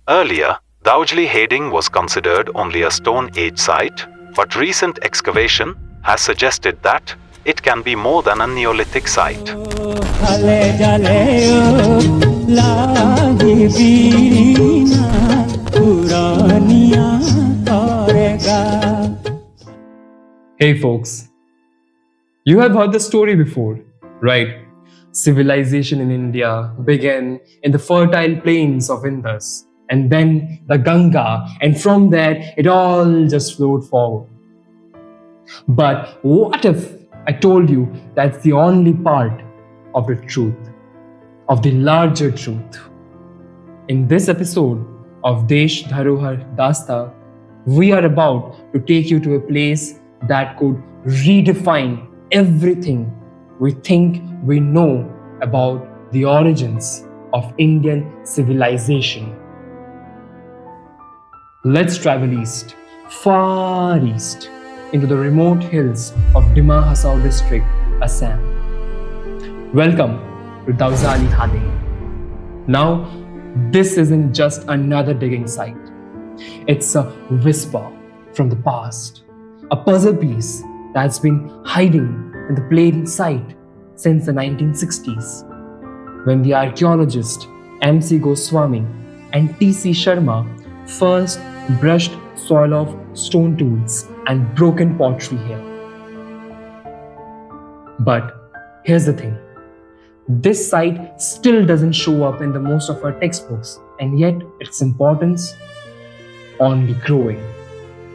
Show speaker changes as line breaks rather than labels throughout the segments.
Earlier, Daojali Hading was considered only a Stone Age site, but recent excavation has suggested that it can be more than a Neolithic site.
Hey folks, you have heard the story before, right? Civilization in India began in the fertile plains of Indus and then the Ganga, and from there it all just flowed forward. But what if I told you that's the only part of the truth, of the larger truth? In this episode of Desh Dharohar Dasta, we are about to take you to a place that could redefine everything we think we know about the origins of Indian civilization. Let's travel east, far east, into the remote hills of Dima Hasao district, Assam. Welcome to Daojali Hading. Now, this isn't just another digging site. It's a whisper from the past, a puzzle piece that's been hiding in the plain sight since the 1960s, when the archaeologist M.C. Goswami and T.C. Sharma first brushed soil off stone tools and broken pottery here. But here's the thing. This site still doesn't show up in the most of our textbooks, and yet its importance only growing.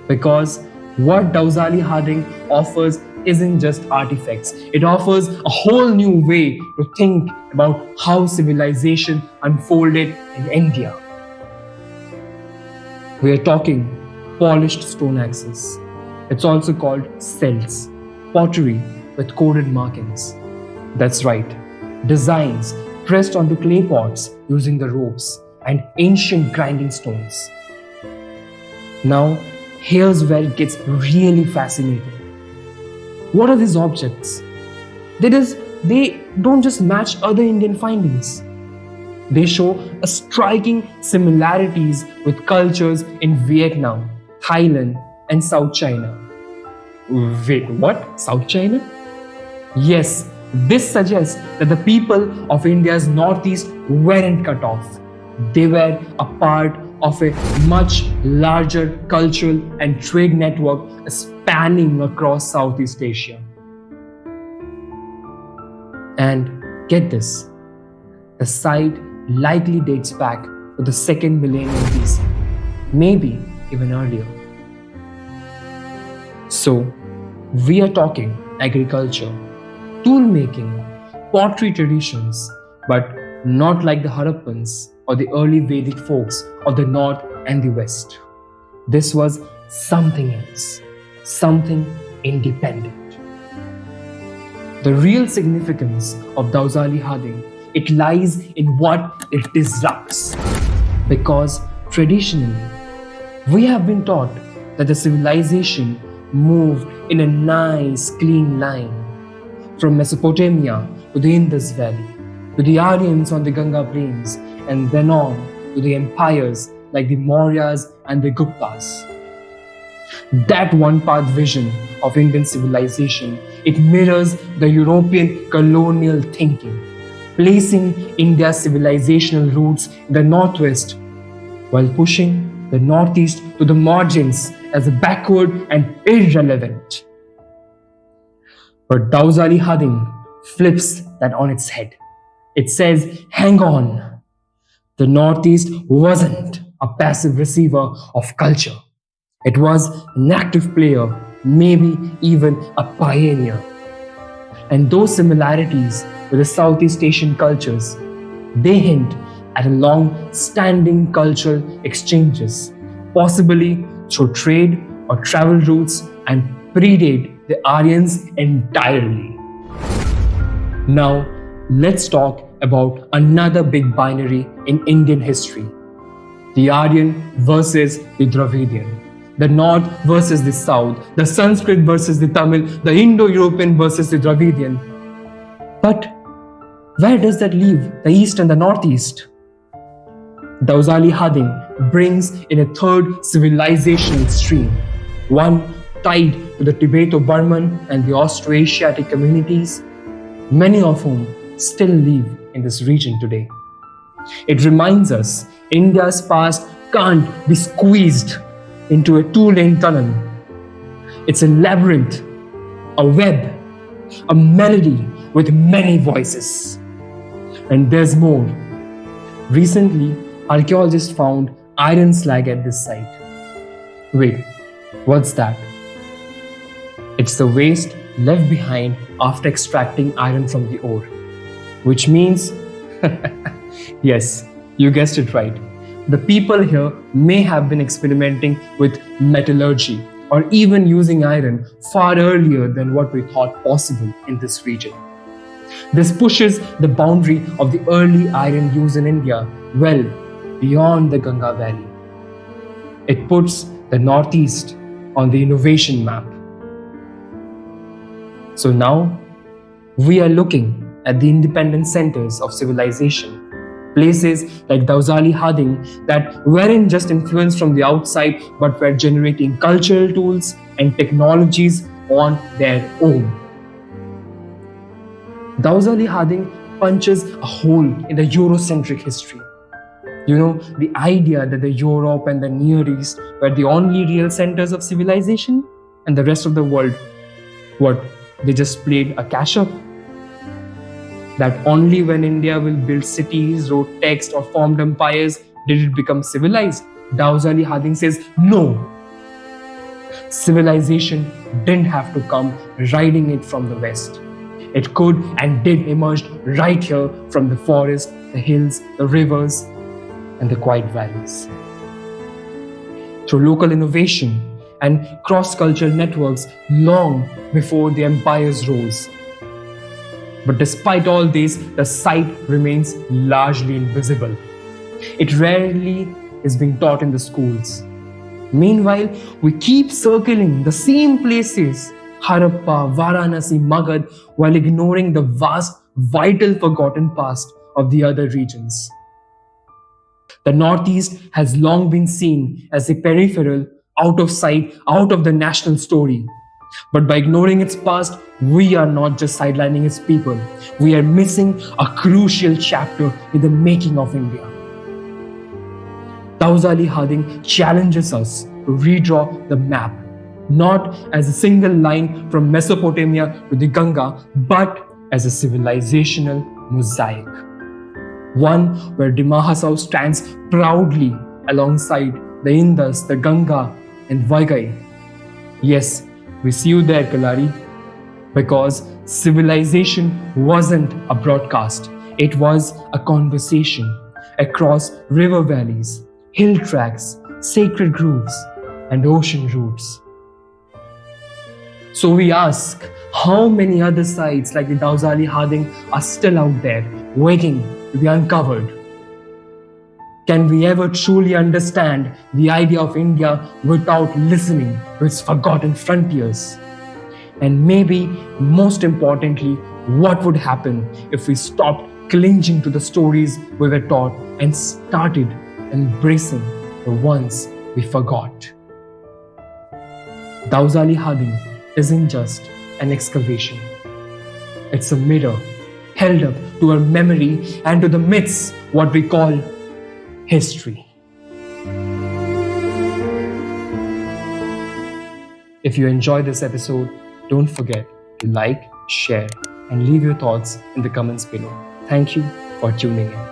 Because what Daojali Hading offers isn't just artifacts, it offers a whole new way to think about how civilization unfolded in India. We are talking polished stone axes. It's also called cells, pottery with coded markings. That's right, designs pressed onto clay pots using the ropes and ancient grinding stones. Now, here's where it gets really fascinating. What are these objects? They don't just match other Indian findings. They show a striking similarities with cultures in Vietnam, Thailand, and South China. Wait, what? South China? Yes, this suggests that the people of India's northeast weren't cut off. They were a part of a much larger cultural and trade network spanning across Southeast Asia. And get this, the site likely dates back to the 2nd millennium BC, maybe even earlier. So, we are talking agriculture, tool making, pottery traditions, but not like the Harappans or the early Vedic folks of the north and the west. This was something else, something independent. The real significance of Daojali Hading, it lies in what it disrupts. Because traditionally, we have been taught that the civilization moved in a nice, clean line from Mesopotamia to the Indus Valley, to the Aryans on the Ganga plains, and then on to the empires like the Mauryas and the Guptas. That one-path vision of Indian civilization, it mirrors the European colonial thinking, placing India's civilizational roots in the northwest while pushing the northeast to the margins as backward and irrelevant. But Daojali Hading flips that on its head. It says, hang on, the Northeast wasn't a passive receiver of culture. It was an active player, maybe even a pioneer. And those similarities with the Southeast Asian cultures, they hint at a long-standing cultural exchanges, possibly through trade or travel routes, and predate the Aryans entirely. Now, let's talk about another big binary in Indian history. The Aryan versus the Dravidian. The North versus the South. The Sanskrit versus the Tamil. The Indo-European versus the Dravidian. But where does that leave the East and the Northeast? Daojali Hading brings in a third civilizational stream, one tied to the Tibeto-Burman and the Austroasiatic communities, many of whom still live in this region today. It reminds us India's past can't be squeezed into a two-lane tunnel. It's a labyrinth, a web, a melody with many voices. And there's more. Recently, archaeologists found iron slag at this site. Wait, what's that? It's the waste left behind after extracting iron from the ore. Which means, yes, you guessed it right. The people here may have been experimenting with metallurgy or even using iron far earlier than what we thought possible in this region. This pushes the boundary of the early iron use in India well beyond the Ganga Valley. It puts the Northeast on the innovation map. So now, we are looking at the independent centers of civilization, places like Daojali Hading that weren't just influenced from the outside but were generating cultural tools and technologies on their own. Daojali Hading punches a hole in the Eurocentric history. You know, the idea that the Europe and the Near East were the only real centers of civilization and the rest of the world, they just played a catch-up? That only when India will build cities, wrote text or formed empires did it become civilized. Daojali Hading says no. Civilization didn't have to come riding it from the west. It could and did emerge right here from the forest, the hills, the rivers, and the quiet valleys. Through local innovation and cross-cultural networks long before the empires rose. But despite all this, the site remains largely invisible. It rarely is being taught in the schools. Meanwhile, we keep circling the same places, Harappa, Varanasi, Magad, while ignoring the vast, vital, forgotten past of the other regions. The Northeast has long been seen as a peripheral, out of sight, out of the national story. But by ignoring its past, we are not just sidelining its people. We are missing a crucial chapter in the making of India. Daojali Hading challenges us to redraw the map, not as a single line from Mesopotamia to the Ganga, but as a civilizational mosaic. One where Dimahasau stands proudly alongside the Indus, the Ganga, and Vaigai. Yes, we see you there, Kalari, because civilization wasn't a broadcast. It was a conversation across river valleys, hill tracks, sacred groves, and ocean routes. So we ask, how many other sites like the Daojali Hading are still out there, waiting to be uncovered? Can we ever truly understand the idea of India without listening to its forgotten frontiers? And maybe, most importantly, what would happen if we stopped clinging to the stories we were taught and started embracing the ones we forgot? Daojali Hading isn't just an excavation. It's a mirror held up to our memory and to the myths, what we call history. If you enjoyed this episode, don't forget to like, share, and leave your thoughts in the comments below. Thank you for tuning in.